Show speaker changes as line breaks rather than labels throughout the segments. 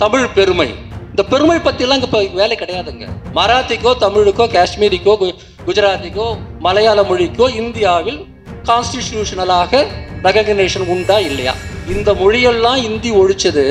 தமிழ் பெருமை. இந்த பெருமை பற்றிலாம் இங்கே இப்போ வேலை கிடையாதுங்க. மராத்திக்கோ தமிழுக்கோ காஷ்மீரிக்கோ குஜராத்திக்கோ மலையாள மொழிக்கோ இந்தியாவில் கான்ஸ்டிடியூஷனலாக ரெகக்னேஷன் உண்டா இல்லையா? இந்த மொழியெல்லாம் இந்தி ஒழிச்சது,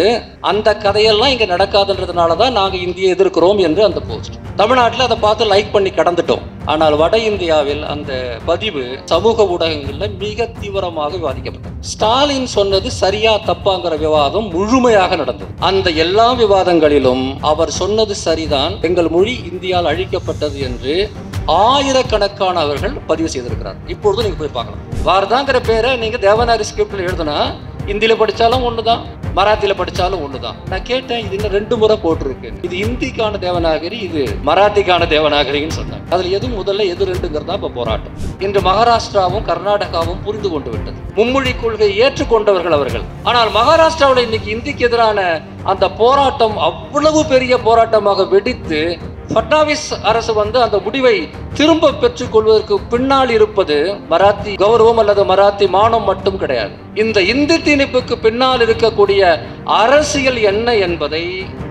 அந்த கதையெல்லாம் இங்கே நடக்காதுன்றதுனால தான் நாங்கள் இந்தியை எதிர்க்கிறோம் என்று அந்த போஸ்ட். தமிழ்நாட்டில் அதை பார்த்து லைக் பண்ணி கடந்துட்டோம். ஆனால் வட இந்தியாவில் அந்த பதிவு சமூக ஊடகங்களில் மிக தீவிரமாக விவாதிக்கப்பட்டது. ஸ்டாலின் சொன்னது சரியா தப்பாங்கிற விவாதம் முழுமையாக நடந்தது. அந்த எல்லா விவாதங்களிலும் அவர் சொன்னது சரிதான், எங்கள் மொழி இந்தியாவில் அழிக்கப்பட்டது என்று ஆயிரக்கணக்கானவர்கள் பதிவு செய்திருக்கிறார். இப்பொழுது நீங்க போய் பார்க்கலாம். வார்தாங்கிற பேரை நீங்க தேவநாகரி ஸ்கிரிப்ட்ல எழுதுனா இந்தியில படிச்சாலும் ஒண்ணுதான், மராத்தியில படிச்சாலும் ஒண்ணுதான். நான் கேட்டேன், இது இன்னும் 2 முறை போட்டிருக்கு. இது இந்திக்கான தேவநாகரி, இது மராத்திக்கான தேவநாகரின்னு சொன்னாங்க. அதுல எது முதல்ல எது ரெண்டுங்கிறதா இப்ப போராட்டம். இன்று மகாராஷ்டிராவும் கர்நாடகாவும் புரிந்து கொண்டு விட்டது. மும்மொழி கொள்கையை ஏற்றுக்கொண்டவர்கள் அவர்கள். ஆனால் மகாராஷ்டிராவில் இன்னைக்கு இந்திக்கு எதிரான அந்த போராட்டம் அவ்வளவு பெரிய போராட்டமாக வெடித்து பட்னாவிஸ் அரசு அந்த முடிவை திரும்ப பெற்றுக் கொள்வதற்கு பின்னால் இருப்பது மராத்தி கௌரவம் அல்லது மராத்தி மானம் மட்டும் கிடையாது. இந்த இந்தி திணிப்புக்கு பின்னால் இருக்கக்கூடிய அரசியல் என்ன என்பதை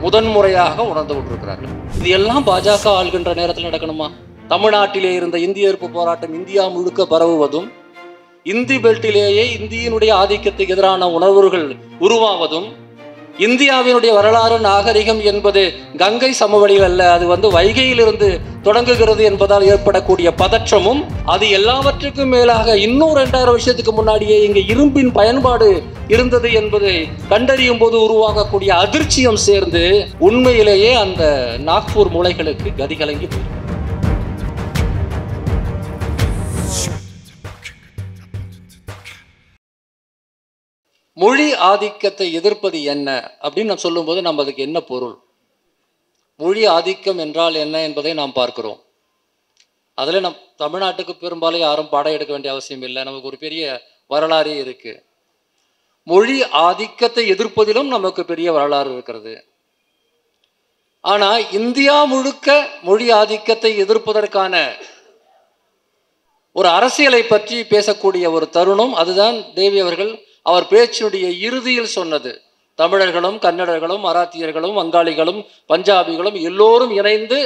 முதன்முறையாக உணர்ந்து கொண்டிருக்கிறார்கள். இது எல்லாம் பாஜக ஆள்கின்ற நேரத்தில் நடக்கணுமா? தமிழ்நாட்டிலே இருந்த இந்திய எதிர்ப்பு போராட்டம் இந்தியா முழுக்க பரவுவதும், இந்தி பெல்ட்டிலேயே இந்தியினுடைய ஆதிக்கத்துக்கு எதிரான உணர்வுகள் உருவாவதும், இந்தியாவினுடைய வரலாறு நாகரிகம் என்பது கங்கை சமவெளியில் அல்ல, அது வைகையிலிருந்து தொடங்குகிறது என்பதால் ஏற்படக்கூடிய பதற்றமும், அது எல்லாவற்றுக்கும் மேலாக இன்னும் 2000 வருஷத்துக்கு முன்னாடியே இங்கே இரும்பின் பயன்பாடு இருந்தது என்பதை கண்டறியும் போது உருவாகக்கூடிய அதிர்ச்சியும் சேர்ந்து உண்மையிலேயே அந்த நாக்பூர் மூளைகளுக்கு கதிகலங்கி போயிடும். மொழி ஆதிக்கத்தை எதிர்ப்பது என்ன அப்படின்னு நாம் சொல்லும்போது நம்ம அதுக்கு என்ன பொருள்? மொழி ஆதிக்கம் என்றால் என்ன என்பதை நாம் பார்க்கிறோம். அதில் நம் தமிழ்நாட்டுக்கு பெரும்பாலும் யாரும் பாடம் எடுக்க வேண்டிய அவசியம் இல்லை. நமக்கு ஒரு பெரிய வரலாறே இருக்கு. மொழி ஆதிக்கத்தை எதிர்ப்பதிலும் நமக்கு பெரிய வரலாறு இருக்கிறது. ஆனால் இந்தியா முழுக்க மொழி ஆதிக்கத்தை எதிர்ப்பதற்கான ஒரு அரசியலை பற்றி பேசக்கூடிய ஒரு தருணம், அதுதான் தேவி அவர்கள் அவர் பேச்சினுடைய இறுதியில் சொன்னது. தமிழர்களும் கன்னடர்களும் மராத்தியர்களும் வங்காளிகளும் பஞ்சாபிகளும் எல்லோரும் இணைந்து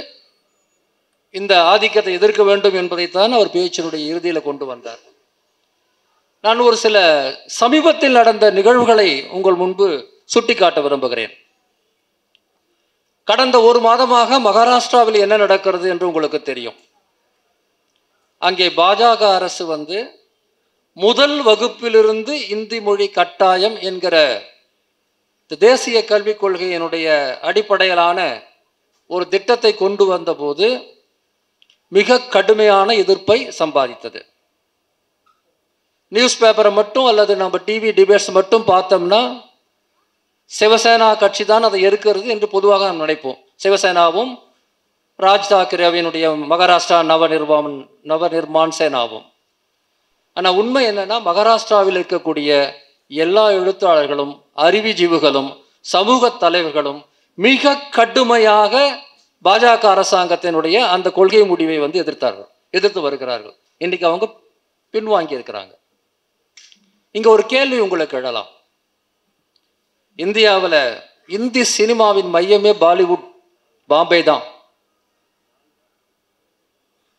இந்த ஆதிக்கத்தை எதிர்க்க வேண்டும் என்பதைத்தான் அவர் பேச்சினுடைய இறுதியில் கொண்டு வந்தார். நான் ஒரு சில சமீபத்தில் நடந்த நிகழ்வுகளை உங்கள் முன்பு சுட்டிக்காட்ட விரும்புகிறேன். கடந்த 1 மாதமாக மகாராஷ்டிராவில் என்ன நடக்கிறது என்று உங்களுக்கு தெரியும். அங்கே பாஜக அரசு முதல் வகுப்பிலிருந்து இந்தி மொழி கட்டாயம் என்கிற தேசிய கல்விக் கொள்கையினுடைய அடிப்படையிலான ஒரு திட்டத்தை கொண்டு வந்தபோது மிக கடுமையான எதிர்ப்பை சம்பாதித்தது. நியூஸ் பேப்பரை மட்டும் அல்லது நம்ம டிவி டிபேட்ஸ் மட்டும் பார்த்தோம்னா சிவசேனா கட்சி தான் அதை எதிர்க்கிறது என்று பொதுவாக நாம் நினைப்போம். சிவசேனாவும் ராஜ் தாக்கரேவினுடைய மகாராஷ்டிரா நவநிர்மான் சேனாவும். ஆனால் உண்மை என்னன்னா, மகாராஷ்டிராவில் இருக்கக்கூடிய எல்லா எழுத்தாளர்களும் அறிவுஜீவிகளும் சமூக தலைவர்களும் மிக கடுமையாக பாஜக அரசாங்கத்தினுடைய அந்த கொள்கை முடிவை எதிர்த்து வருகிறார்கள். இன்னைக்கு அவங்க பின்வாங்கி இருக்கிறாங்க. இங்க ஒரு கேள்வி உங்களுக்கு எழலாம். இந்தியாவில் இந்தி சினிமாவின் மையமே பாலிவுட், பாம்பே தான்.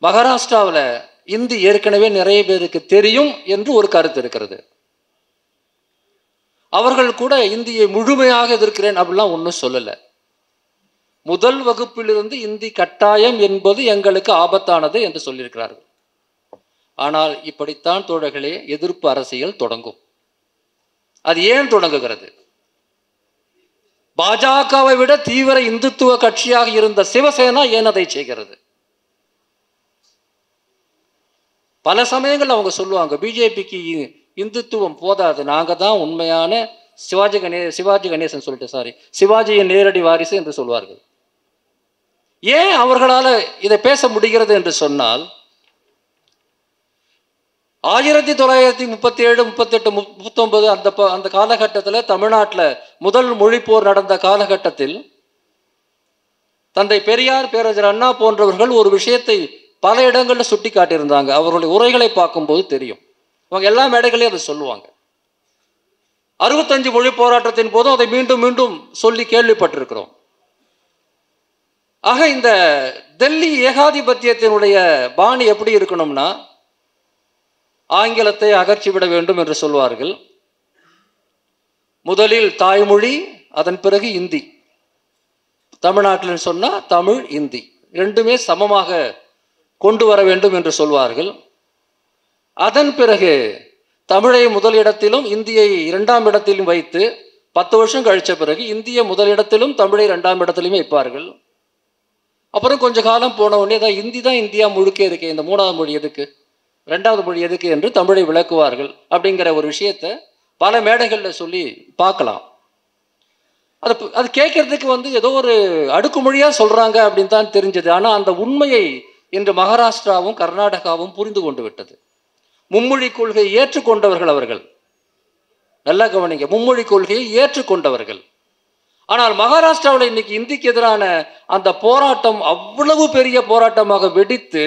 மகாராஷ்டிராவில் இந்தி ஏற்கனவே நிறைய பேருக்கு தெரியும் என்று ஒரு கருத்து இருக்கிறது. அவர்கள் கூட இந்தியை முழுமையாக எதிர்க்கிறேன் அப்படிலாம் ஒன்றும் சொல்லலை. முதல் வகுப்பிலிருந்து இந்தி கட்டாயம் என்பது எங்களுக்கு ஆபத்தானது என்று சொல்லியிருக்கிறார்கள். ஆனால் இப்படித்தான் தோழர்களே எதிர்ப்பு அரசியல் தொடங்கும். அது ஏன் தொடங்குகிறது? பாஜகவை விட தீவிர இந்துத்துவ கட்சியாக இருந்த சிவசேனா ஏன் அதை செய்கிறது? பல சமயங்கள் அவங்க சொல்லுவாங்க, பிஜேபிக்கு இந்துத்துவம் போதாது, நாங்கள் தான் உண்மையான சிவாஜியின் நேரடி வாரிசு என்று சொல்வார்கள். ஏன் அவர்களால் இதை பேச முடிகிறது என்று சொன்னால், 1937, 38, 39 அந்த காலகட்டத்தில் தமிழ்நாட்டில் முதல் மொழிப்போர் நடந்த காலகட்டத்தில் தந்தை பெரியார், பேரறிஞர் அண்ணா போன்றவர்கள் ஒரு விஷயத்தை பல இடங்களில் சுட்டி காட்டியிருந்தாங்க. அவர்களுடைய உரைகளை பார்க்கும்போது தெரியும். அவங்க எல்லா மேடைகளையும் அதை சொல்லுவாங்க. 65 மொழி போராட்டத்தின் போதும் அதை மீண்டும் மீண்டும் சொல்லி கேள்விப்பட்டிருக்கிறோம். ஆக இந்த டெல்லி ஏகாதிபத்தியத்தினுடைய பாணி எப்படி இருக்கணும்னா, ஆங்கிலத்தை அகற்றிவிட வேண்டும் என்று சொல்வார்கள். முதலில் தாய்மொழி, அதன் பிறகு இந்தி. தமிழ்நாட்டில் சொன்னால் தமிழ், இந்தி ரெண்டுமே சமமாக கொண்டு வர வேண்டும் என்று சொல்வார்கள். அதன் பிறகு தமிழை முதலிடத்திலும் இந்தியை 2ஆம் இடத்திலும் வைத்து 10 வருஷம் கழித்த பிறகு இந்திய முதலிடத்திலும் தமிழை 2ஆம் இடத்திலும் வைப்பார்கள். அப்புறம் கொஞ்ச காலம் போன உடனே தான் இந்தி தான் இந்தியா முழுக்க இருக்கு, இந்த 3ஆவது மொழி எதுக்கு, 2ஆவது மொழி எதுக்கு என்று தமிழை விளக்குவார்கள். அப்படிங்கிற ஒரு விஷயத்தை பல மேடைகளில் சொல்லி பார்க்கலாம். அது கேட்கறதுக்கு ஏதோ ஒரு அடுக்குமொழியாக சொல்கிறாங்க அப்படின்னு தான் தெரிஞ்சது. ஆனால் அந்த உண்மையை இன்று மகாராஷ்டிராவும் கர்நாடகாவும் புரிந்து கொண்டு விட்டது. மும்மொழி கொள்கையை ஏற்றுக்கொண்டவர்கள் அவர்கள். நல்லா கவனிங்க, மும்மொழி கொள்கையை ஏற்றுக்கொண்டவர்கள். ஆனால் மகாராஷ்டிராவில் இன்னைக்கு இந்திக்கு எதிரான அந்த போராட்டம் அவ்வளவு பெரிய போராட்டமாக வெடித்து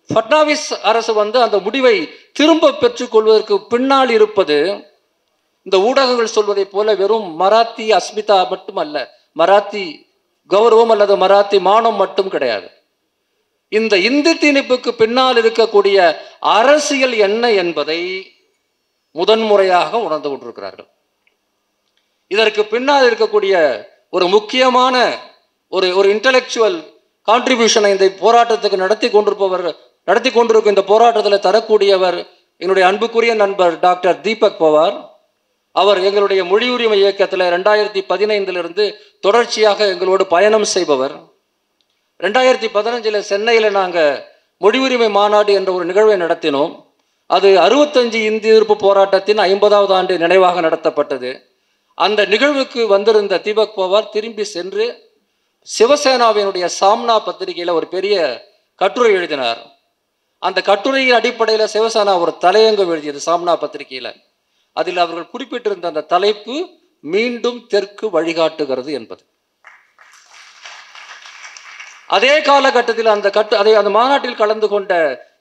ஃபட்னாவிஸ் அரசு அந்த முடிவை திரும்ப பெற்றுக்கொள்வதற்கு பின்னால் இருப்பது இந்த ஊடகங்கள் சொல்வதை போல வெறும் மராத்தி அஸ்மிதா மட்டும் அல்ல, மராத்தி கௌரவம் அல்லது மராத்தி மானம் மட்டும் கிடையாது. இந்த இந்தி திணிப்புக்கு பின்னால் இருக்கக்கூடிய அரசியல் என்ன என்பதை முதன்முறையாக உணர்ந்து கொண்டிருக்கிறார்கள். இதற்கு பின்னால் இருக்கக்கூடிய ஒரு முக்கியமான ஒரு இன்டலெக்சுவல் கான்ட்ரிபியூஷனை இந்த போராட்டத்துக்கு நடத்தி கொண்டிருக்கும் இந்த போராட்டத்தில் தரக்கூடியவர் என்னுடைய அன்புக்குரிய நண்பர் டாக்டர் தீபக் பவார். அவர் எங்களுடைய மொழி உரிமை இயக்கத்தில் 2015 தொடர்ச்சியாக எங்களோடு பயணம் செய்பவர். 2015 சென்னையில் நாங்கள் மொழி உரிமை மாநாடு என்ற ஒரு நிகழ்வை நடத்தினோம். அது 65 இந்தி எதிர்ப்பு போராட்டத்தின் 50வது ஆண்டு நினைவாக நடத்தப்பட்டது. அந்த நிகழ்வுக்கு வந்திருந்த தீபக் பவார் திரும்பி சென்று சிவசேனாவினுடைய சாம்னா பத்திரிகையில் ஒரு பெரிய கட்டுரை எழுதினார். அந்த கட்டுரையின் அடிப்படையில் சிவசேனா ஒரு தலையங்கம் எழுதியது சாம்னா பத்திரிகையில். அதில் அவர்கள் குறிப்பிட்டிருந்த அந்த தலைப்பு மீண்டும் தெற்கு வழிகாட்டுகிறது என்பது. அதே காலகட்டத்தில் அந்த மாநாட்டில் கலந்து கொண்ட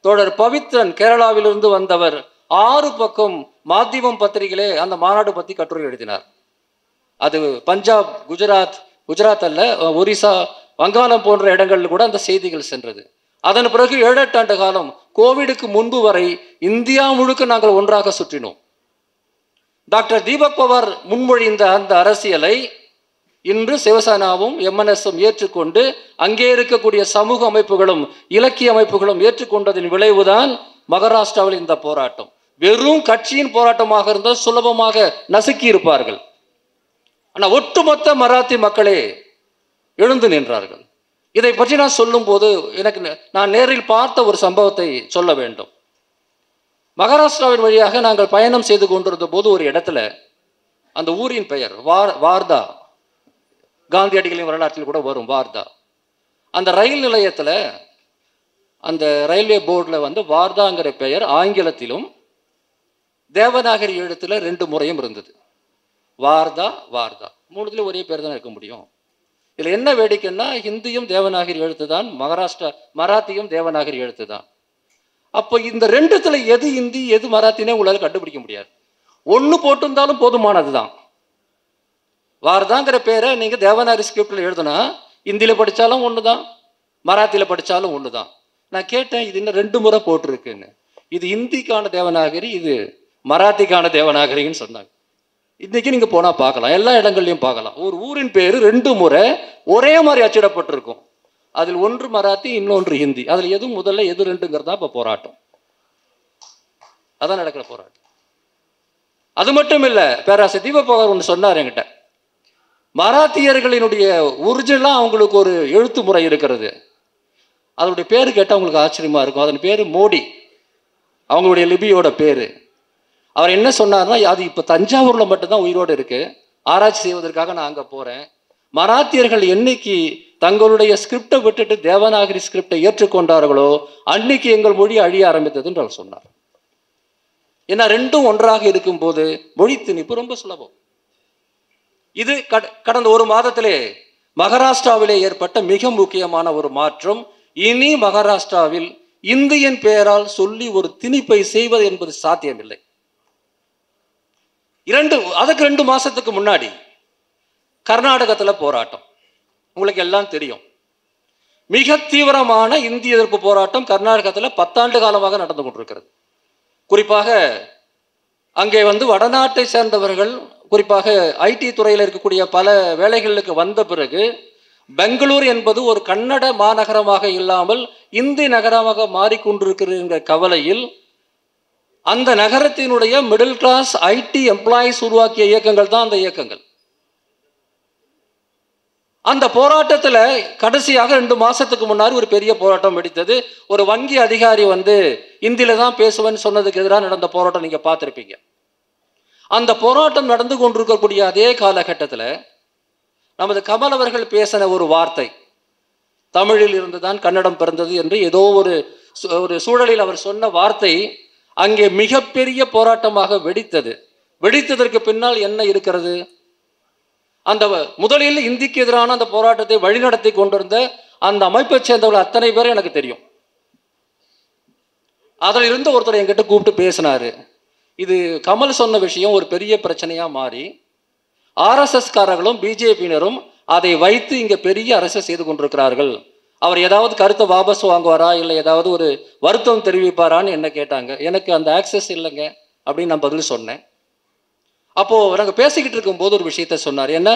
தோழர் பவித்ரன் கேரளாவிலிருந்து வந்தவர் 6 பக்கம் மாத்தியமம் பத்திரிகையிலே அந்த மாநாடு பற்றி கட்டுரை எழுதினார். அது பஞ்சாப், குஜராத் அல்ல, ஒரிசா, வங்காளம் போன்ற இடங்களில் கூட அந்த செய்திகள் சென்றது. அதன் பிறகு 7-8 ஆண்டு காலம் கோவிடுக்கு முன்பு வரை இந்தியா முழுக்க நாங்கள் ஒன்றாக சுற்றினோம். டாக்டர் தீபக் பவார் முன்மொழிந்த அந்த அரசியலை இன்று சிவசேனாவும் எம்என்எஸும் ஏற்றுக்கொண்டு அங்கே இருக்கக்கூடிய சமூக அமைப்புகளும் இலக்கிய அமைப்புகளும் ஏற்றுக்கொண்டதின் விளைவுதான் மகாராஷ்டிராவில் இந்த போராட்டம். வெறும் கட்சியின் போராட்டமாக இருந்தால் சுலபமாக நசுக்கி இருப்பார்கள். ஆனால் ஒட்டுமொத்த மராத்தி மக்களே எழுந்து நின்றார்கள். இதை பற்றி நான் சொல்லும் போது நான் நேரில் பார்த்த ஒரு சம்பவத்தை சொல்ல வேண்டும். மகாராஷ்டிராவின் வழியாக நாங்கள் பயணம் செய்து கொண்டிருந்த போது ஒரு இடத்துல, அந்த ஊரின் பெயர் வார்தா, காந்தியடிகளின் வரலாற்றில் கூட வரும் வார்தா. அந்த ரயில் நிலையத்தில் அந்த ரயில்வே போர்டில் வார்தாங்கிற பெயர் ஆங்கிலத்திலும் தேவநாகரி எழுத்துல 2 முறையும் இருந்தது. வார்தா வார்தா, 3த்துல ஒரே பேர் தான் இருக்க முடியும். இதில் என்ன வேடிக்கைன்னா, ஹிந்தியும் தேவநாகரி எழுத்து தான், மராத்தியும் தேவநாகரி எழுத்து தான். அப்போ இந்த 2த்துல எது ஹிந்தி எது மராத்தினே உங்களால் கண்டுபிடிக்க முடியாது. 1 போட்டிருந்தாலும் போதுமானது தான். வார்தாங்கிற பேரை நீங்கள் தேவநாகரி ஸ்கிரிப்டில் எழுதுனா ஹிந்தியில் படித்தாலும் ஒன்று தான், மராத்தியில் படித்தாலும் ஒன்று தான். நான் கேட்டேன், இது இன்னும் 2 முறை போட்டிருக்குன்னு. இது ஹிந்திக்கான தேவநாகரி, இது மராத்திக்கான தேவநாகரின்னு சொன்னாங்க. இன்றைக்கி நீங்கள் போனால் பார்க்கலாம், எல்லா இடங்கள்லையும் பார்க்கலாம். ஒரு ஊரின் பேர் 2 முறை ஒரே மாதிரி அச்சிடப்பட்டிருக்கும். அதில் ஒன்று மராத்தி, இன்னொன்று ஹிந்தி. அதில் எது முதல்ல எது 2ங்கிறது தான் இப்போ போராட்டம். அதான் நடக்கிற போராட்டம். அது மட்டும் இல்லை, பேராசிரியர் தீபக் பவார் ஒன்று சொன்னார் என்கிட்ட. மராத்தியர்களினுடைய ஒரிஜினலாக அவங்களுக்கு ஒரு எழுத்து முறை இருக்கிறது. அதனுடைய பேர் கேட்டால் அவங்களுக்கு ஆச்சரியமாக இருக்கும். அதன் பேர் மோடி, அவங்களுடைய லிபியோட பேர். அவர் என்ன சொன்னார்னா, அது இப்போ தஞ்சாவூரில் மட்டும்தான் உயிரோடு இருக்குது, ஆராய்ச்சி செய்வதற்காக நான் அங்கே போகிறேன். மராத்தியர்கள் என்னைக்கு தங்களுடைய ஸ்கிரிப்டை விட்டுட்டு தேவநாகரி ஸ்கிரிப்டை ஏற்றுக்கொண்டார்களோ அன்னைக்கு எங்கள் மொழி அழிய ஆரம்பித்தது என்று அவர் சொன்னார். ஏன்னா 2ம் ஒன்றாக இருக்கும்போது மொழி திணிப்பு ரொம்ப சுலபம். இது கடந்த 1 மாதத்திலே மகாராஷ்டிராவிலே ஏற்பட்ட மிக முக்கியமான ஒரு மாற்றம். இனி மகாராஷ்டிராவில் இந்தியன் பெயரால் சொல்லி ஒரு திணிப்பை செய்வது என்பது சாத்தியமில்லை. அதுக்கு 2 மாசத்துக்கு முன்னாடி கர்நாடகத்தில் போராட்டம். உங்களுக்கு எல்லாம் தெரியும். மிக தீவிரமான இந்திய எதிர்ப்பு போராட்டம் கர்நாடகத்தில் 10 ஆண்டு காலமாக நடந்து கொண்டிருக்கிறது. குறிப்பாக அங்கே வடநாட்டை சேர்ந்தவர்கள், குறிப்பாக ஐடி துறையில் இருக்கக்கூடிய பல வேலைகளுக்கு வந்த பிறகு பெங்களூர் என்பது ஒரு கன்னட மாநகரமாக இல்லாமல் இந்தி நகரமாக மாறிக்கொண்டிருக்கிற கவலையில் அந்த நகரத்தினுடைய மிடில் கிளாஸ் ஐடி எம்ப்ளாயிஸ் உருவாக்கிய இயக்கங்கள் தான் அந்த இயக்கங்கள். அந்த போராட்டத்தில் கடைசியாக 2 மாசத்துக்கு முன்னாடி ஒரு பெரிய போராட்டம் வெடித்தது. ஒரு வங்கி அதிகாரி இந்தியில தான் பேசுவேன்னு சொன்னதுக்கு எதிராக நடந்த போராட்டம் நீங்க பார்த்துருப்பீங்க. அந்த போராட்டம் நடந்து கொண்டிருக்கக்கூடிய அதே காலகட்டத்தில் நமது கமல் அவர்கள் பேசின ஒரு வார்த்தை, தமிழில் இருந்துதான் கன்னடம் பிறந்தது என்று ஏதோ ஒரு சூழலில் அவர் சொன்ன வார்த்தை அங்கே மிகப்பெரிய போராட்டமாக வெடித்தது. வெடித்ததற்கு பின்னால் என்ன இருக்கிறது? அந்த முதலில் இந்திக்கு எதிரான அந்த போராட்டத்தை வழிநடத்தி கொண்டிருந்த அந்த அமைப்பை சேர்ந்தவர்கள் அத்தனை பேர் எனக்கு தெரியும். அதில் இருந்த ஒருத்தர் என்கிட்ட கூப்பிட்டு பேசினாரு. இது கமல் சொன்ன விஷயம் ஒரு பெரிய பிரச்சனையா மாறி ஆர்எஸ்எஸ் காரர்களும் பிஜேபியினரும் அதை வைத்து இங்க பெரிய அரசியல் செய்து கொண்டிருக்கிறார்கள். அவர் ஏதாவது கருத்தை வாபஸ் வாங்குவாரா, இல்லை ஏதாவது ஒரு வருத்தம் தெரிவிப்பாரான்னு என்ன கேட்டாங்க. எனக்கு அந்த ஆக்சஸ் இல்லைங்க அப்படின்னு நான் பதில் சொன்னேன். அப்போ நாங்கள் பேசிக்கிட்டு இருக்கும்போது ஒரு விஷயத்த சொன்னார். என்ன,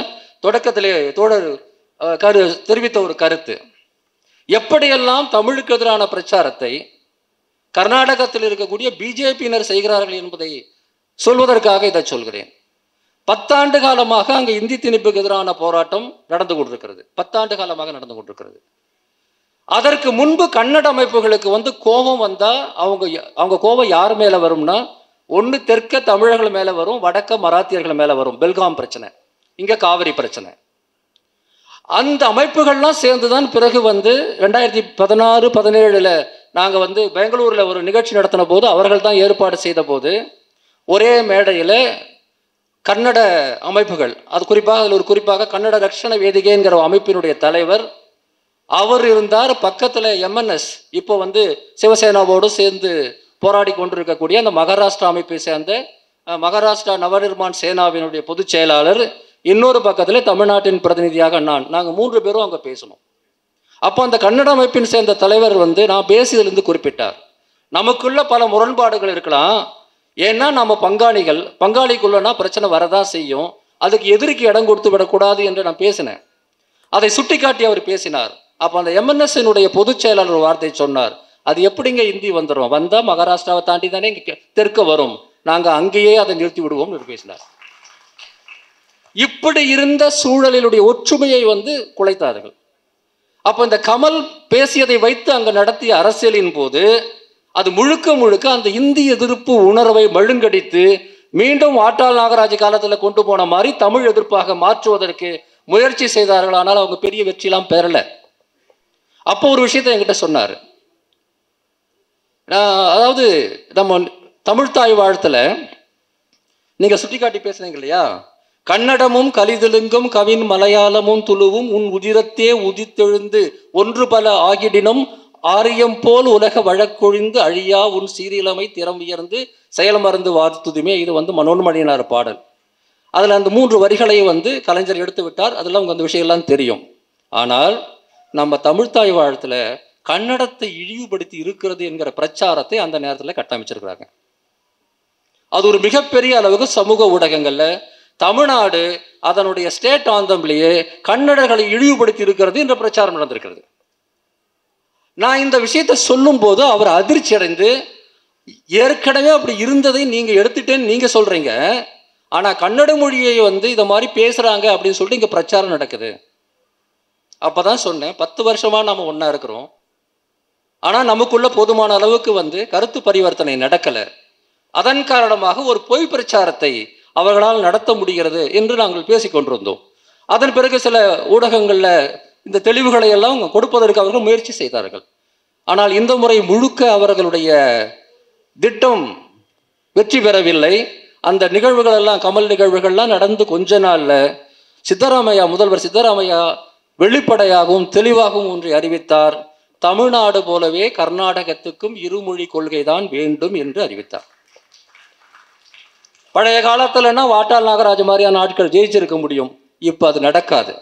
தொடக்கத்திலே தோழர் தெரிவித்த ஒரு கருத்து, எப்படியெல்லாம் தமிழுக்கு எதிரான பிரச்சாரத்தை கர்நாடகத்தில் இருக்கக்கூடிய பிஜேபியினர் செய்கிறார்கள் என்பதை சொல்வதற்காக இதை சொல்கிறேன். 10 ஆண்டு காலமாக அங்கே இந்தி திணிப்புக்கு எதிரான போராட்டம் நடந்து கொண்டிருக்கிறது. 10 ஆண்டு காலமாக நடந்து கொண்டிருக்கிறது. அதற்கு முன்பு கன்னட அமைப்புகளுக்கு கோபம் வந்தா அவங்க கோபம் யார் மேல வரும்னா, ஒன்று தெற்க தமிழர்கள் மேல வரும், வடக்க மராத்தியர்கள் மேல வரும். பெல்காம் பிரச்சனை, இங்க காவிரி பிரச்சனை. அந்த அமைப்புகள்லாம் சேர்ந்துதான் பிறகு 2016-17 நாங்கள் பெங்களூர்ல ஒரு நிகழ்ச்சி நடத்தின போது, அவர்கள் தான் ஏற்பாடு செய்த போது, ஒரே மேடையில் கன்னட அமைப்புகள், அது குறிப்பாக கன்னட ரக்ஷண வேதிகைங்கிற அமைப்பினுடைய தலைவர் அவர் இருந்தார். பக்கத்தில் எம்என்எஸ் இப்போ சிவசேனாவோடு சேர்ந்து போராடி கொண்டிருக்கக்கூடிய அந்த மகாராஷ்டிரா அமைப்பை சேர்ந்த மகாராஷ்டிரா நவநிர்மாண் சேனாவினுடைய பொதுச் செயலாளர், இன்னொரு பக்கத்தில் தமிழ்நாட்டின் பிரதிநிதியாக நாங்கள் 3 பேரும் அங்கே பேசணும். அப்போ அந்த கன்னட அமைப்பின் சேர்ந்த தலைவர் நான் பேசியதிலிருந்து குறிப்பிட்டார், நமக்குள்ள பல முரண்பாடுகள் இருக்கலாம், ஏன்னா நம்ம பங்காளிக்குள்ளனா பிரச்சனை வரதான் செய்யும், அதுக்கு எதிரிக்கு இடம் கொடுத்து விடக்கூடாது என்று நான் பேசினேன். அதை சுட்டிக்காட்டி அவர் பேசினார். அப்போ அந்த எம்என்எஸ்னுடைய பொதுச் செயலாளர் ஒரு வார்த்தை சொன்னார், அது எப்படிங்க இந்தி வந்துடும், வந்தால் மகாராஷ்டிராவை தாண்டி தானே இங்கே தெற்க வரும், நாங்கள் அங்கேயே அதை நிறுத்தி விடுவோம் என்று பேசினார். இப்படி இருந்த சூழலினுடைய ஒற்றுமையை குலைத்தார்கள். அப்போ இந்த கமல் பேசியதை வைத்து அங்கே நடத்திய அரசியலின் போது அது முழுக்க அந்த இந்தி எதிர்ப்பு உணர்வை மழுங்கடித்து மீண்டும் ஆட்டாள் நாகராஜ் காலத்தில் கொண்டு போன மாதிரி தமிழ் எதிர்ப்பாக மாற்றுவதற்கு முயற்சி செய்தார்கள். ஆனால் அவங்க பெரிய வெற்றிலாம் பெறல. அப்போ ஒரு விஷயத்தை என்கிட்ட சொன்னார். அதாவது நம்ம தமிழ்தாய் வாழ்த்துல நீங்க சுட்டிக்காட்டி பேசுனீங்க இல்லையா, கன்னடமும் கலிதெலுங்கும் கவின் மலையாளமும் துளுவும் உன் உதிரத்தே உதித்தெழுந்து ஒன்று பல ஆகிடினும் ஆரியம் போல் உலக வழக்கொழிந்து அழியா உன் சீரிலமை திறம் உயர்ந்து செயல் மறந்து வார்த்துதுமே. இது மனோன்மணியினார் பாடல். அதில் அந்த 3 வரிகளை கலைஞர் எடுத்து விட்டார். அதெல்லாம் உங்க அந்த விஷயம்லாம் தெரியும். ஆனால் நம்ம தமிழ்தாய் வாழ்த்துல கன்னடத்தை இழிவுபடுத்தி இருக்கிறது என்கிற பிரச்சாரத்தை அந்த நேரத்தில் கட்டமைச்சிருக்கிறாங்க. அது ஒரு மிகப்பெரிய அளவுக்கு சமூக ஊடகங்கள்ல தமிழ்நாடு அதனுடைய ஸ்டேட் ஆந்தம்லேயே கன்னடர்களை இழிவுபடுத்தி இருக்கிறது என்ற பிரச்சாரம் நடந்திருக்கிறது. நான் இந்த விஷயத்தை சொல்லும் போது அவர் அதிர்ச்சி அடைந்து, ஏற்கனவே அப்படி இருந்ததை நீங்க எடுத்துட்டேன்னு நீங்க சொல்றீங்க, ஆனா கன்னட மொழியை இதை மாதிரி பேசுறாங்க அப்படின்னு சொல்லிட்டு இங்க பிரச்சாரம் நடக்குது. அப்பதான் சொன்னேன், 10 வருஷமா நாம ஒன்னா இருக்கிறோம், ஆனா நமக்குள்ள போதுமான அளவுக்கு கருத்து பரிவர்த்தனை நடக்கல. அதன் காரணமாக ஒரு பொய் பிரச்சாரத்தை அவர்களால் நடத்த முடிகிறது என்று நாங்கள் பேசிக்கொண்டிருந்தோம். அதன் பிறகு சில ஊடகங்கள்ல இந்த தெளிவுகளை எல்லாம் கொடுப்பதற்கு அவர்கள் முயற்சி செய்தார்கள். ஆனால் இந்த முறை முழுக்க அவர்களுடைய திட்டம் வெற்றி பெறவில்லை. அந்த நிகழ்வுகள் எல்லாம், கமல் நிகழ்வுகள்லாம் நடந்து கொஞ்ச நாள்ல முதல்வர் சித்தராமையா வெளிப்படையாகவும் தெளிவாகவும் ஒன்றை அறிவித்தார். தமிழ்நாடு போலவே கர்நாடகத்துக்கும் இருமொழி கொள்கைதான் வேண்டும் என்று அறிவித்தார். பழைய காலத்துலன்னா வாட்டாள் நாகராஜ மாதிரியான ஆட்கள் ஜெயிச்சிருக்க முடியும். இப்போ அது நடக்காது.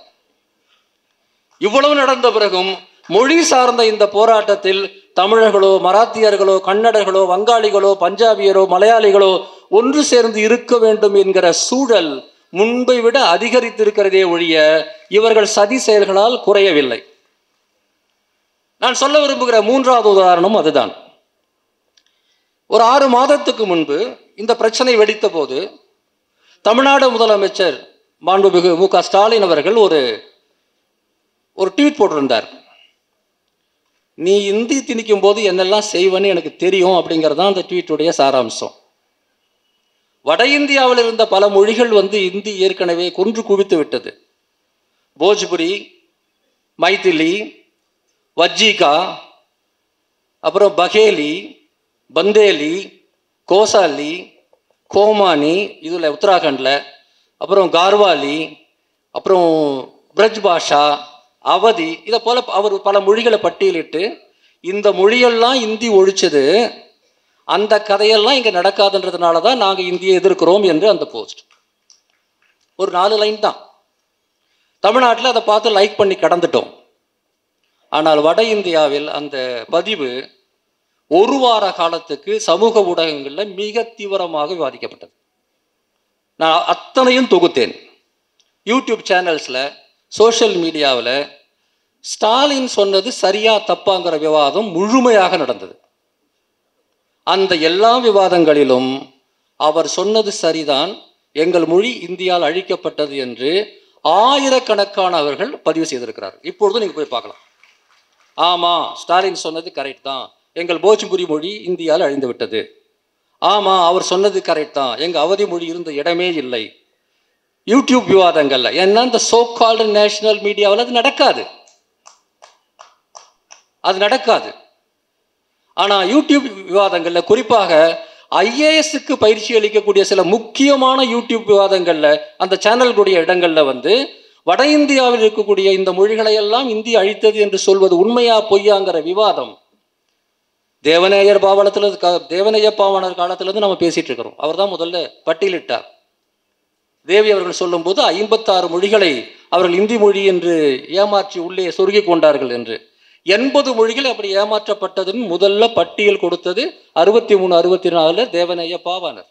இவ்வளவு நடந்த பிறகும் மொழி சார்ந்த இந்த போராட்டத்தில் தமிழர்களோ, மராத்தியர்களோ, கன்னடர்களோ, வங்காளிகளோ, பஞ்சாபியரோ, மலையாளிகளோ ஒன்று சேர்ந்து இருக்க வேண்டும் என்கிற சூழல் முன்பை விட அதிகரித்திருக்கிறதே ஒழிய இவர்கள் சதி செயல்களால் குறையவில்லை. நான் சொல்ல விரும்புகிற மூன்றாவது உதாரணம் அதுதான். ஒரு 6 மாதத்துக்கு முன்பு இந்த பிரச்சனை வெடித்த போது தமிழ்நாடு முதலமைச்சர் மாண்புமிகு மு.க. ஸ்டாலின் அவர்கள் ஒரு ட்வீட் போட்டிருந்தார். நீ இந்தி திணிக்கும் போது என்னெல்லாம் செய்வன்னு எனக்கு தெரியும் அப்படிங்கிறது தான் அந்த ட்வீட்டுடைய சாராம்சம். வட இந்தியாவில் இருந்த பல மொழிகள் இந்தி ஏற்கனவே கொன்று குவித்து விட்டது. போஜ்புரி, மைதிலி, வஜ்ஜிகா, அப்புறம் பகேலி, பந்தேலி, கோசாலி, கோமானி, இதில் உத்தராகண்டில், அப்புறம் கார்வாலி, அப்புறம் பிரஜ் பாஷா, அவதி, இதை போல அவர் பல மொழிகளை பட்டியலிட்டு இந்த மொழியெல்லாம் இந்தி ஒழிச்சது, அந்த கதையெல்லாம் இங்கே நடக்காதுன்றதுனால தான் நாங்கள் இந்தியை எதிர்க்கிறோம் என்று அந்த போஸ்ட். ஒரு 4 லைன் தான். தமிழ்நாட்டில் அதை பார்த்து லைக் பண்ணி கடந்துட்டோம். ஆனால் வட இந்தியாவில் அந்த பதிவு 1 வார காலத்துக்கு சமூக ஊடகங்களில் மிக தீவிரமாக விவாதிக்கப்பட்டது. நான் அத்தனையும் தொகுத்தேன். யூடியூப் சேனல்ஸில், சோஷியல் மீடியாவில் ஸ்டாலின் சொன்னது சரியா தப்பாங்கிற விவாதம் முழுமையாக நடந்தது. அந்த எல்லா விவாதங்களிலும் அவர் சொன்னது சரிதான், எங்கள் மொழி இந்தியாவில் அழிக்கப்பட்டது என்று ஆயிரக்கணக்கானவர்கள் பதிவு செய்திருக்கிறார். இப்பொழுது நீங்கள் போய் பார்க்கலாம். ஆமாம், ஸ்டாலின் சொன்னது கரெக்ட் தான், எங்கள் போஜ்புரி மொழி இந்தியாவில் அழிந்து விட்டது. ஆமாம், அவர் சொன்னது கரெக்ட் தான், எங்கள் அவதி மொழி இருந்த இடமே இல்லை. யூடியூப் விவாதங்கள்ல, ஏன்னா இந்த சோ கால்டு நேஷனல் மீடியாவில் அது நடக்காது. ஆனால் யூடியூப் விவாதங்களில், குறிப்பாக ஐஏஎஸ்க்கு பயிற்சி அளிக்கக்கூடிய சில முக்கியமான யூடியூப் விவாதங்களில், அந்த சேனல்களுடைய இடங்களில் வட இந்தியாவில் இருக்கக்கூடிய இந்த மொழிகளை எல்லாம் இந்தி அழித்தது என்று சொல்வது உண்மையா பொய்யாங்கிற விவாதம் தேவநேயர் பாவனர் காலத்திலிருந்து நம்ம பேசிட்டு இருக்கிறோம். அவர் தான் முதல்ல பட்டியலிட்டார். தேவி அவர்கள் சொல்லும்போது 56 மொழிகளை அவர்கள் இந்தி மொழி என்று ஏமாற்றி உள்ளே சொருகி கொண்டார்கள் என்று. 80 மொழிகள் அப்படி ஏமாற்றப்பட்டதுன்னு முதல்ல பட்டியல் கொடுத்தது 63, 64 தேவநேய பாவாணர்.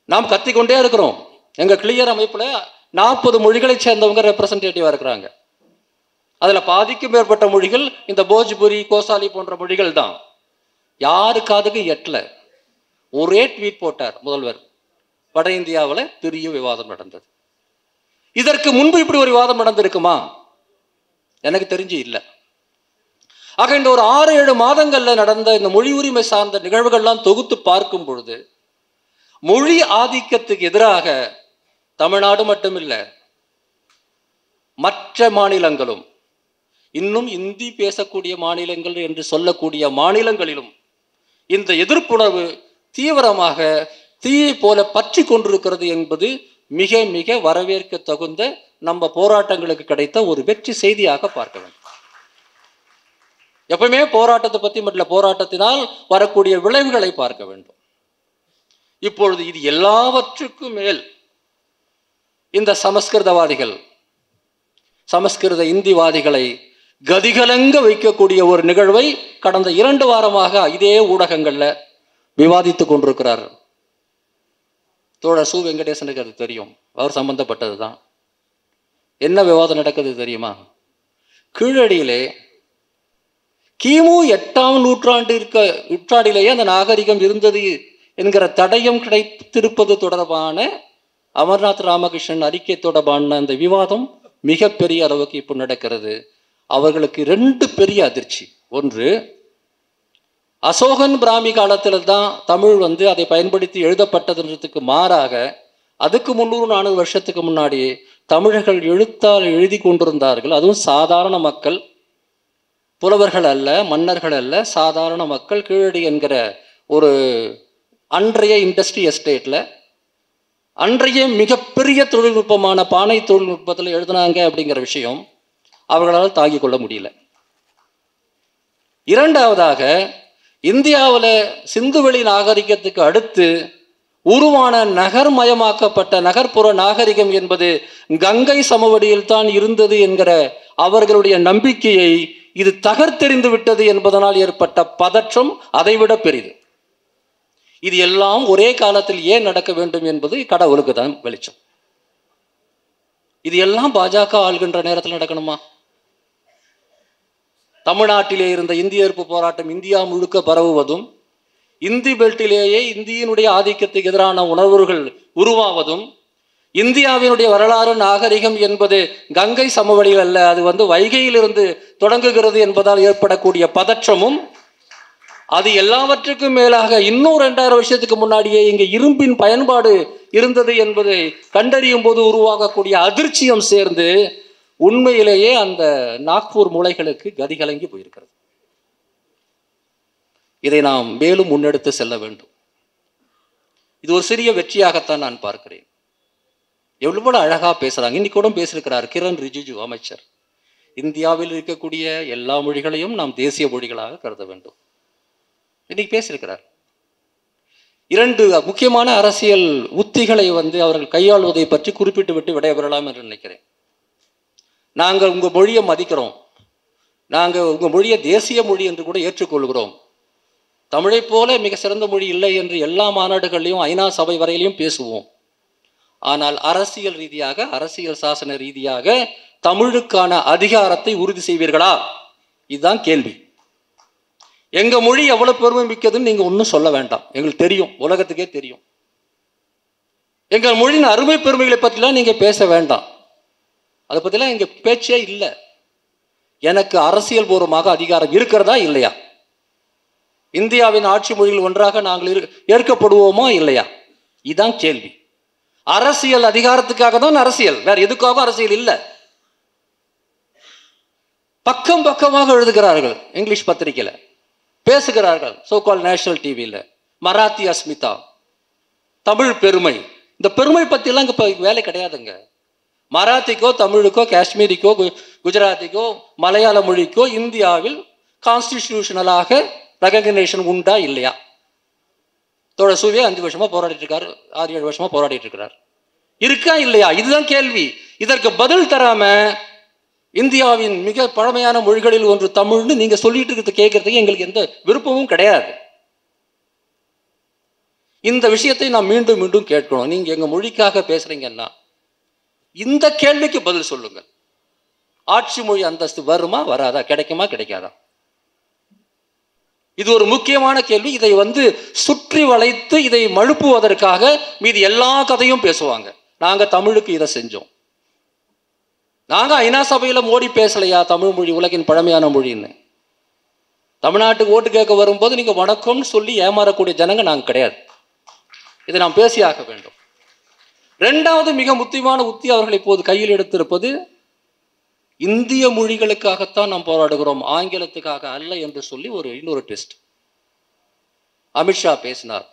நாம் கத்திக்கொண்டே இருக்கிறோம். எங்கள் கிளியர் அமைப்பில் 40 மொழிகளை சேர்ந்தவங்க ரெப்ரசன்டேட்டிவாக இருக்கிறாங்க. அதில் பாதிக்கும் மேற்பட்ட மொழிகள் இந்த போஜ்புரி, கோசாலி போன்ற மொழிகள் தான். யாருக்காதுக்கு எட்டல. ஒரே ட்வீட் போட்டார் முதல்வர். வட இந்தியாவில் பெரிய விவாதம் நடந்தது. இதற்கு முன்பு இப்படி ஒரு விவாதம் நடந்திருக்குமா? எனக்கு தெரிஞ்சு இல்லை. ஆக இந்த ஒரு 6-7 மாதங்கள்ல நடந்த இந்த மொழி உரிமை சார்ந்த நிகழ்வுகள்லாம் தொகுத்து பார்க்கும் பொழுது மொழி ஆதிக்கத்துக்கு எதிராக தமிழ்நாடு மட்டுமில்லை, மற்ற மாநிலங்களும், இன்னும் இந்தி பேசக்கூடிய மாநிலங்கள் என்று சொல்லக்கூடிய மாநிலங்களிலும் இந்த எதிர்ப்புணர்வு தீவிரமாக தீயை போல பற்றி கொண்டிருக்கிறது என்பது மிக மிக வரவேற்க தகுந்த நம்ம போராட்டங்களுக்கு கிடைத்த ஒரு வெற்றி செய்தியாக பார்க்க வேண்டும். எப்பவுமே போராட்டத்தை பற்றி மட்டும் போராட்டத்தினால் வரக்கூடிய விளைவுகளை பார்க்க வேண்டும். இப்பொழுது இது எல்லாவற்றுக்கும் மேல் இந்த சமஸ்கிருதவாதிகள், சமஸ்கிருத இந்திவாதிகளை கதிகலங்க வைக்கக்கூடிய ஒரு நிகழ்வை கடந்த 2 வாரமாக இதே ஊடகங்கள்ல விவாதித்துக் கொண்டிருக்கிறார். தோழர் சு. வெங்கடேசனுக்கு அது தெரியும், அவர் சம்பந்தப்பட்டது தான். என்ன விவாதம் நடக்குது தெரியுமா? கீழடியிலே கிமு 8ஆம் நூற்றாண்டிலேயே அந்த நாகரிகம் இருந்தது என்கிற தடயம் கிடைத்திருப்பது தொடர்பான அமர்நாத் ராமகிருஷ்ணன் அறிக்கை தொடர்பான அந்த விவாதம் மிகப்பெரிய அளவுக்கு இப்போ நடக்கிறது. அவர்களுக்கு 2 பெரிய அதிர்ச்சி. ஒன்று, அசோகன் பிராமி காலத்தில் தான் தமிழ் அதை பயன்படுத்தி எழுதப்பட்டதுன்றதுக்கு மாறாக அதுக்கு 300-400 வருஷத்துக்கு முன்னாடி தமிழர்கள் எழுத்தால் எழுதி கொண்டிருந்தார்கள். அதுவும் சாதாரண மக்கள், புலவர்கள் அல்ல, மன்னர்கள் அல்ல, சாதாரண மக்கள் கீழடி என்கிற ஒரு அன்றைய இண்டஸ்ட்ரி எஸ்டேட்டில் அன்றைய மிகப்பெரிய தொழில்நுட்பமான பானை தொழில்நுட்பத்தில் எழுதினாங்க அப்படிங்கிற விஷயம் அவர்களால் தாங்கிக் கொள்ள முடியல. இரண்டாவதாக, இந்தியாவில் சிந்துவெளி நாகரிகத்துக்கு அடுத்து உருவான நகர்மயமாக்கப்பட்ட நகர்ப்புற நாகரிகம் என்பது கங்கை சமவெளியில் தான் இருந்தது என்கிற அவர்களுடைய நம்பிக்கையை இது தகர்த்தெறிந்து விட்டது என்பதனால் ஏற்பட்ட பதற்றம் அதைவிட பெரிது. இது எல்லாம் ஒரே காலத்தில் ஏன் நடக்க வேண்டும் என்பது கடவுளுக்கு தான் வெளிச்சம். இது எல்லாம் பாஜக ஆள்கின்ற நேரத்தில் நடக்கணுமா? தமிழ்நாட்டிலே இருந்த இந்திய எதிர்ப்பு போராட்டம் இந்தியா முழுக்க பரவுவதும், இந்தி பெல்ட்டிலேயே இந்தியினுடைய ஆதிக்கத்துக்கு எதிரான உணர்வுகள் உருவாவதும், இந்தியாவினுடைய வரலாறு நாகரிகம் என்பது கங்கை சமவெளியில் அல்ல, அது வைகையிலிருந்து தொடங்குகிறது என்பதால் ஏற்படக்கூடிய பதற்றமும், அது எல்லாவற்றுக்கும் மேலாக இன்னும் 2000 வருஷத்துக்கு முன்னாடியே இங்கே இரும்பின் பயன்பாடு இருந்தது என்பதை கண்டறியும் போது உருவாகக்கூடிய அதிர்ச்சியும் சேர்ந்து உண்மையிலேயே அந்த நாக்பூர் மூளைகளுக்கு கதி கலங்கி போயிருக்கிறது. இதை நாம் மேலும் முன்னெடுத்து செல்ல வேண்டும். இது ஒரு சிறிய வெற்றியாகத்தான் நான் பார்க்கிறேன். எவ்வளவு அழகா பேசுறாங்க. இன்னைக்கு கூட பேசியிருக்கிறார் கிரண் ரிஜிஜு அமைச்சர். இந்தியாவில் இருக்கக்கூடிய எல்லா மொழிகளையும் நாம் தேசிய மொழிகளாக கருத வேண்டும். இன்னைக்கு பேசியிருக்கிறார். 2 முக்கியமான அரசியல் உத்திகளை அவர்கள் கையாளுவதை பற்றி குறிப்பிட்டு விட்டு விடைபெறலாம் என்று நினைக்கிறேன். நாங்கள் உங்கள் மொழியை மதிக்கிறோம், நாங்கள் உங்கள் மொழியை தேசிய மொழி என்று கூட ஏற்றுக்கொள்கிறோம், தமிழை போல மிக சிறந்த மொழி இல்லை என்று எல்லா மாநாடுகளையும் ஐநா சபை வரையிலையும் பேசுவோம். ஆனால் அரசியல் ரீதியாக, அரசியல் சாசன ரீதியாக தமிழுக்கான அதிகாரத்தை உறுதி செய்வீர்களா? இதுதான் கேள்வி. எங்க மொழி எவ்வளவு பெருமை மிக்கதுன்னு நீங்க ஒன்றும் சொல்ல வேண்டாம், எங்களுக்கு தெரியும், உலகத்துக்கே தெரியும். எங்கள் மொழியின் அருமை பெருமைகளை பற்றிலாம் நீங்க பேச வேண்டாம், அதை பற்றிலாம் எங்க பேச்சே இல்லை. எனக்கு அரசியல் பூர்வமாக அதிகாரம் இருக்கிறதா இல்லையா? இந்தியாவின் ஆட்சி மொழியில் ஒன்றாக நாங்கள் ஏற்கப்படுவோமா இல்லையா? இதுதான் கேள்வி. அரசியல் அதிகாரத்துக்காக தான் அரசியல், வேற எதுக்காக அரசியல் இல்லை. பக்கம் பக்கமாக எழுதுகிறார்கள், இங்கிலீஷ் பத்திரிகையில் பேசுகிறார்கள், சோகால் நேஷனல் டிவியில், மராத்தி அஸ்மிதா, தமிழ் பெருமை. இந்த பெருமை பற்றிலாம் இங்கே இப்போ வேலை கிடையாதுங்க. மராத்திக்கோ தமிழுக்கோ காஷ்மீரிக்கோ குஜராத்திக்கோ மலையாள மொழிக்கோ இந்தியாவில் கான்ஸ்டிடியூஷனலாக ரெகக்னேஷன் உண்டா இல்லையா? தோழர் சூர்யா 5 வருஷமா போராடிட்டு இருக்காரு, 6-7 வருஷமா போராடிட்டு இருக்கிறார். இருக்கா இல்லையா? இதுதான் கேள்வி. இதற்கு பதில் தராம இந்தியாவின் மிக பழமையான மொழிகளில் ஒன்று தமிழ்னு நீங்க சொல்லிட்டு இருக்கிறது கேட்கறதுக்கு எங்களுக்கு எந்த விருப்பமும் கிடையாது. இந்த விஷயத்தை நாம் மீண்டும் மீண்டும் கேட்கணும். நீங்க எங்க மொழிக்காக பேசுறீங்கன்னா இந்த கேள்விக்கு பதில் சொல்லுங்க. ஆட்சி மொழி அந்தஸ்து வருமா வராதா, கிடைக்குமா கிடைக்காதா? இது ஒரு முக்கியமான கேள்வி. இதை சுற்றி வளைத்து இதை மழுப்புவதற்காக மீது எல்லா கதையும் பேசுவாங்க. நாங்க தமிழுக்கு இதை செஞ்சோம், நாங்க ஐநா சபையில மோடி பேசலையா தமிழ் மொழி உலகின் பழமையான மொழின்னு. தமிழ்நாட்டுக்கு ஓட்டு கேட்க வரும்போது நீங்க வணக்கம்னு சொல்லி ஏமாறக்கூடிய ஜனங்க நாங்க கிடையாது. இதை நாம் பேசியாக வேண்டும். 2வது மிக முக்கியமான உத்தி அவர்கள் இப்போது கையில் எடுத்திருப்பது, இந்திய மொழிகளுக்காகத்தான் நாம் போராடுகிறோம், ஆங்கிலத்துக்காக அல்ல என்று சொல்லி இன்னொரு டெஸ்ட். அமித்ஷா பேசினார்,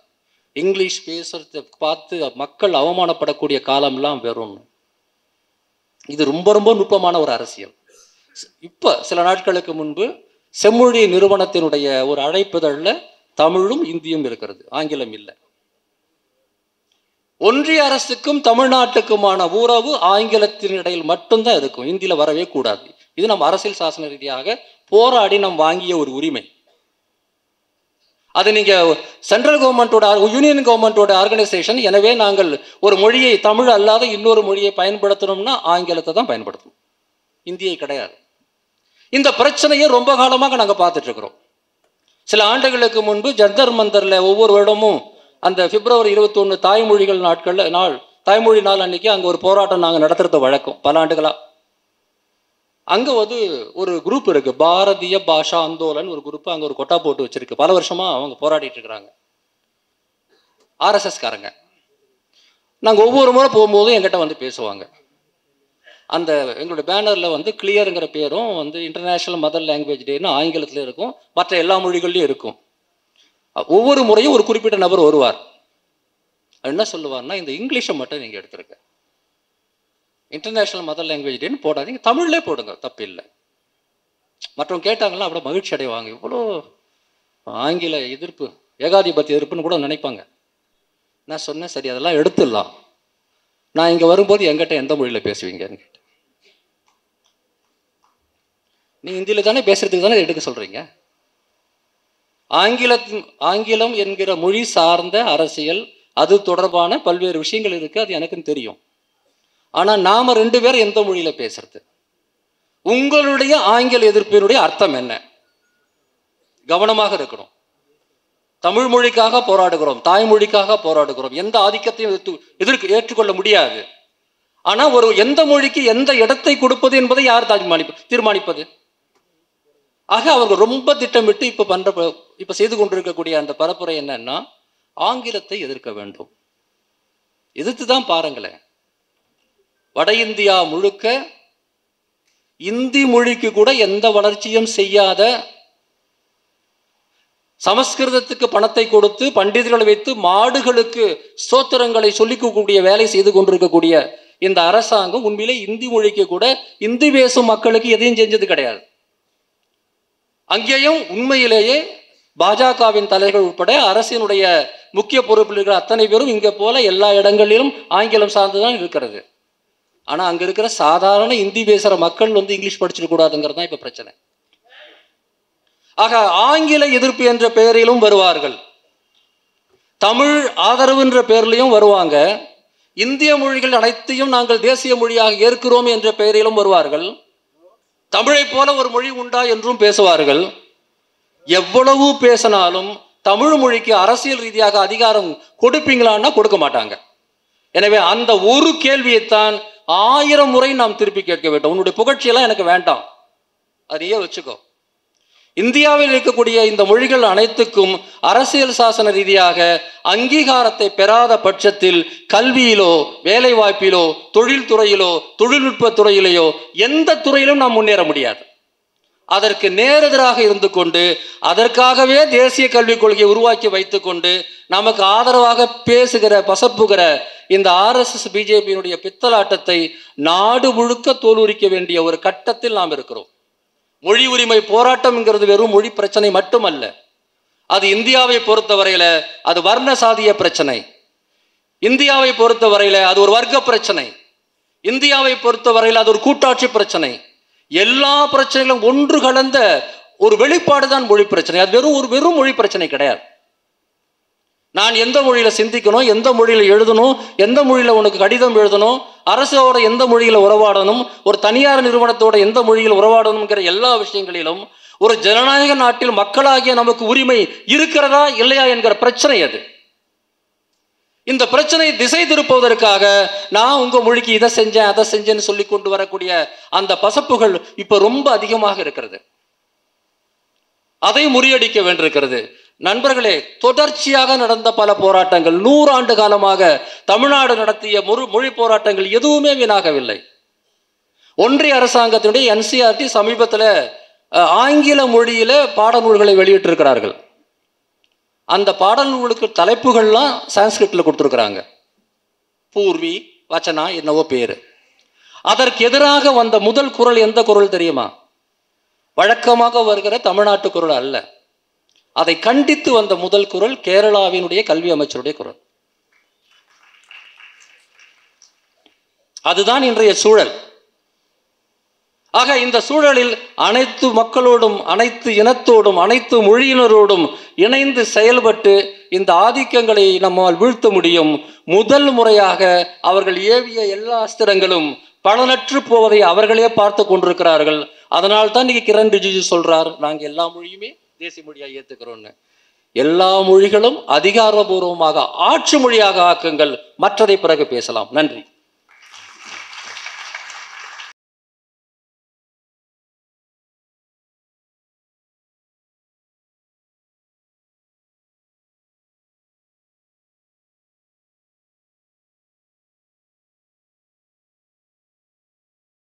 இங்கிலீஷ் பேசுறதை பார்த்து மக்கள் அவமானப்படக்கூடிய காலம்லாம் வெறும். இது ரொம்ப ரொம்ப நுட்பமான ஒரு அரசியல். இப்ப சில நாட்களுக்கு முன்பு செம்மொழி நிறுவனத்தினுடைய ஒரு அழைப்புதழ்ல தமிழும் இந்தியும் இருக்கிறது, ஆங்கிலம் இல்லை. ஒன்றிய அரசுக்கும் தமிழ்நாட்டுக்குமான உறவு ஆங்கிலத்தின் இடையில் மட்டும்தான் இருக்கும், இந்தியில வரவே கூடாது. இது நம்ம அரசியல் சாசன ரீதியாக போராடி நாம் வாங்கிய ஒரு உரிமை. அது நீங்க சென்ட்ரல் கவர்மெண்டோட, யூனியன் கவர்மெண்டோட ஆர்கனைசேஷன். எனவே நாங்கள் ஒரு மொழியை, தமிழ் அல்லாத இன்னொரு மொழியை பயன்படுத்தணும்னா ஆங்கிலத்தை தான் பயன்படுத்தணும், இந்தியை கிடையாது. இந்த பிரச்சனையை ரொம்ப காலமாக நாங்கள் பார்த்துட்டு இருக்கிறோம். சில ஆண்டுகளுக்கு முன்பு ஜந்தர் மந்தர்ல ஒவ்வொரு வருடமும் அந்த பிப்ரவரி 21 தாய்மொழிகள் தாய்மொழி நாள் அன்னைக்கு அங்கே ஒரு போராட்டம் நாங்கள் நடத்துறது வழக்கம் பல ஆண்டுகளா. அங்கே ஒரு குரூப் இருக்கு, பாரதிய பாஷா ஆந்தோலன் ஒரு குரூப், அங்கே ஒரு கொட்டா போட்டு வச்சிருக்கு. பல வருஷமா அவங்க போராடிட்டு இருக்கிறாங்க, ஆர்எஸ்எஸ் காரங்க. நாங்கள் ஒவ்வொரு முறை போகும்போதும் எங்கிட்ட பேசுவாங்க. அந்த எங்களுடைய பேனர்ல கிளியருங்கிற பேரும் இன்டர்நேஷனல் மதர் லாங்குவேஜ் டேன்னு ஆங்கிலத்தில் இருக்கும், மற்ற எல்லா மொழிகள்லையும் இருக்கும். ஒவ்வொரு முறையும் ஒரு குறிப்பிட்ட நபர் வருவார். என்ன சொல்லுவார்னா, இந்த இங்கிலீஷை மட்டும் நீங்க எடுத்துருக்க, இன்டர்நேஷனல் மதர் லாங்குவேஜ் டேன்னு போடாதீங்க, தமிழ்லே போடுங்க, தப்பு இல்லை. மற்றவங்க கேட்டாங்கன்னா அவ்வளோ மகிழ்ச்சி அடைவாங்க. இவ்வளோ ஆங்கில எதிர்ப்பு, ஏகாதிபத்திய எதிர்ப்புன்னு கூட நினைப்பாங்க. நான் சொன்னேன், சரி அதெல்லாம் எடுத்துடலாம். நான் இங்கே வரும்போது எங்கிட்ட எந்த மொழியில் பேசுவீங்கன்னு கேட்டேன். நீ ஹிந்தியில் தானே பேசுறதுக்கு தானே எடுக்க சொல்கிறீங்க. ஆங்கிலம் என்கிற மொழி சார்ந்த அரசியல், அது தொடர்பான பல்வேறு விஷயங்கள் இருக்குது, அது எனக்கும் தெரியும். ஆனால் நாம் 2 பேரும் எந்த மொழியில் பேசுறது? உங்களுடைய ஆங்கில எதிர்ப்பினுடைய அர்த்தம் என்ன? கவனமாக இருக்கணும். தமிழ் மொழிக்காக போராடுகிறோம், தாய்மொழிக்காக போராடுகிறோம், எந்த ஆதிக்கத்தையும் ஏற்றுக்கொள்ள முடியாது. ஆனால் எந்த மொழிக்கு எந்த இடத்தை கொடுப்பது என்பதை யார் தீர்மானிப்பது? ஆக அவர்கள் ரொம்ப திட்டமிட்டு இப்ப செய்து கொண்டிருக்கக்கூடிய அந்த பரப்புரை என்னன்னா, ஆங்கிலத்தை எதிர்க்க வேண்டும். எதிர்த்து தான் பாருங்களேன். வட இந்தியா முழுக்க இந்தி மொழிக்கு கூட எந்த வளர்ச்சியும் செய்யாத, சமஸ்கிருதத்துக்கு பணத்தை கொடுத்து பண்டிதர்களை வைத்து மாடுகளுக்கு ஸ்தோத்திரங்களை சொல்லிக்கக்கூடிய வேலை செய்து கொண்டிருக்கக்கூடிய இந்த அரசாங்கம் உண்மையிலே இந்தி மொழிக்கு கூட, இந்தி பேசும் மக்களுக்கு எதையும் செஞ்சது கிடையாது. அங்கேயும் உண்மையிலேயே பாஜகவின் தலைவர்கள் உட்பட அரசினுடைய முக்கிய பொறுப்பில் இருக்கிற அத்தனை பேரும் இங்கே போல எல்லா இடங்களிலும் ஆங்கிலம் சார்ந்துதான் இருக்கிறது. ஆனால் அங்கே இருக்கிற சாதாரண இந்தி பேசுகிற மக்கள் இங்கிலீஷ் படிச்சிடக்கூடாதுங்கிறது தான் இப்போ பிரச்சனை. ஆக ஆங்கில எதிர்ப்பு என்ற பெயரிலும் வருவார்கள், தமிழ் ஆதரவு என்ற பெயரிலையும் வருவாங்க, இந்திய மொழிகள் அனைத்தையும் நாங்கள் தேசிய மொழியாக ஏற்கிறோம் என்ற பெயரிலும் வருவார்கள், தமிழை போல ஒரு மொழி உண்டா என்றும் பேசுவார்கள். எவ்வளவு பேசினாலும் தமிழ் மொழிக்கு அரசியல் ரீதியாக அதிகாரம் கொடுப்பீங்களான்னா கொடுக்க மாட்டாங்க. எனவே அந்த ஒரு கேள்வியைத்தான் 1000 முறை நாம் திருப்பி கேட்க வேண்டும். உன்னுடைய புகழ்ச்சியெல்லாம் எனக்கு வேண்டாம், அதையே வச்சுக்கோ. இந்தியாவில் இருக்கக்கூடிய இந்த மொழிகள் அனைத்துக்கும் அரசியல் சாசன ரீதியாக அங்கீகாரத்தை பெறாத பட்சத்தில் கல்வியிலோ, வேலை வாய்ப்பிலோ, தொழில்துறையிலோ, தொழில்நுட்ப துறையிலேயோ எந்த துறையிலும் நாம் முன்னேற முடியாது. அதற்கு நேரெதிராக இருந்து கொண்டு, அதற்காகவே தேசிய கல்விக் கொள்கையை உருவாக்கி வைத்து கொண்டு நமக்கு ஆதரவாக பேசுகிற, பசப்புகிற இந்த RSS பிஜேபியினுடைய பித்தலாட்டத்தை நாடு முழுக்க தோலுரிக்க வேண்டிய ஒரு கட்டத்தில் நாம் இருக்கிறோம். மொழி உரிமை போராட்டம்ங்கிறது வெறும் மொழி பிரச்சனை மட்டுமல்ல. அது இந்தியாவை பொறுத்தவரையில அது வர்ண சாதிய பிரச்சனை, இந்தியாவை பொறுத்தவரையில அது ஒரு வர்க்க பிரச்சனை, இந்தியாவை பொறுத்தவரையில் அது ஒரு கூட்டாட்சி பிரச்சனை. எல்லா பிரச்சனைகளும் ஒன்று கலந்த ஒரு வெளிப்பாடுதான் மொழி பிரச்சனை. அது வெறும் மொழி பிரச்சனை கிடையாது. நான் எந்த மொழியில சிந்திக்கணும், எந்த மொழியில எழுதணும், எந்த மொழியில உனக்கு கடிதம் எழுதணும், அரசோட எந்த மொழியில உறவாடணும், ஒரு தனியார் நிறுவனத்தோட எந்த மொழியில் உறவாடணுங்கிற எல்லா விஷயங்களிலும் ஒரு ஜனநாயக நாட்டில் மக்களாகிய நமக்கு உரிமை இருக்கிறதா இல்லையா என்கிற பிரச்சனை அது. இந்த பிரச்சனை திசை திருப்புவதற்காக நான் உங்க மொழிக்கு இதை செஞ்சேன் அதை செஞ்சேன்னு சொல்லி கொண்டு வரக்கூடிய அந்த பசப்புகள் இப்ப ரொம்ப அதிகமாக இருக்கிறது. அதை முறியடிக்க வேண்டியிருக்கிறது. நண்பர்களே, தொடர்ச்சியாக நடந்த பல போராட்டங்கள், 100 ஆண்டு காலமாக தமிழ்நாடு நடத்திய மொழி போராட்டங்கள் எதுவுமே வீணாகவில்லை. ஒன்றிய அரசாங்கத்தினுடைய NCERT சமீபத்தில் ஆங்கில மொழியில பாடநூல்களை வெளியிட்டிருக்கிறார்கள். அந்த பாடநூலுக்கு தலைப்புகள்லாம் சான்ஸ்கிரிட்ல கொடுத்துருக்குறாங்க. பூர்வி, வச்சனா என்னவோ பேரு. அதற்கு எதிராக வந்த முதல் குரல் எந்த குரல் தெரியுமா? வழக்கமாக வருகிற தமிழ்நாட்டு குரல் அல்ல. அதை கண்டித்து வந்த முதல் குரல் கேரளாவினுடைய கல்வி அமைச்சருடைய குரல். அதுதான் இன்றைய சூழல். ஆக இந்த சூழலில் அனைத்து மக்களோடும், அனைத்து இனத்தோடும், அனைத்து மொழியினரோடும் இணைந்து செயல்பட்டு இந்த ஆதிக்கங்களை நம்மால் வீழ்த்த முடியும். முதல் முறையாக அவர்கள் ஏவிய எல்லா அஸ்திரங்களும் பலனற்று போவதை அவர்களே பார்த்து கொண்டிருக்கிறார்கள். அதனால் தான் இன்னைக்கு கிரண் ரிஜிஜு சொல்றார், நாங்க எல்லா மொழியுமே தேசிய மொழியாக ஏத்துக்கிறோம்னு. எல்லா மொழிகளும் அதிகாரபூர்வமாக ஆட்சி மொழியாக ஆக்குங்கள், மற்றதை பிறகு பேசலாம். நன்றி.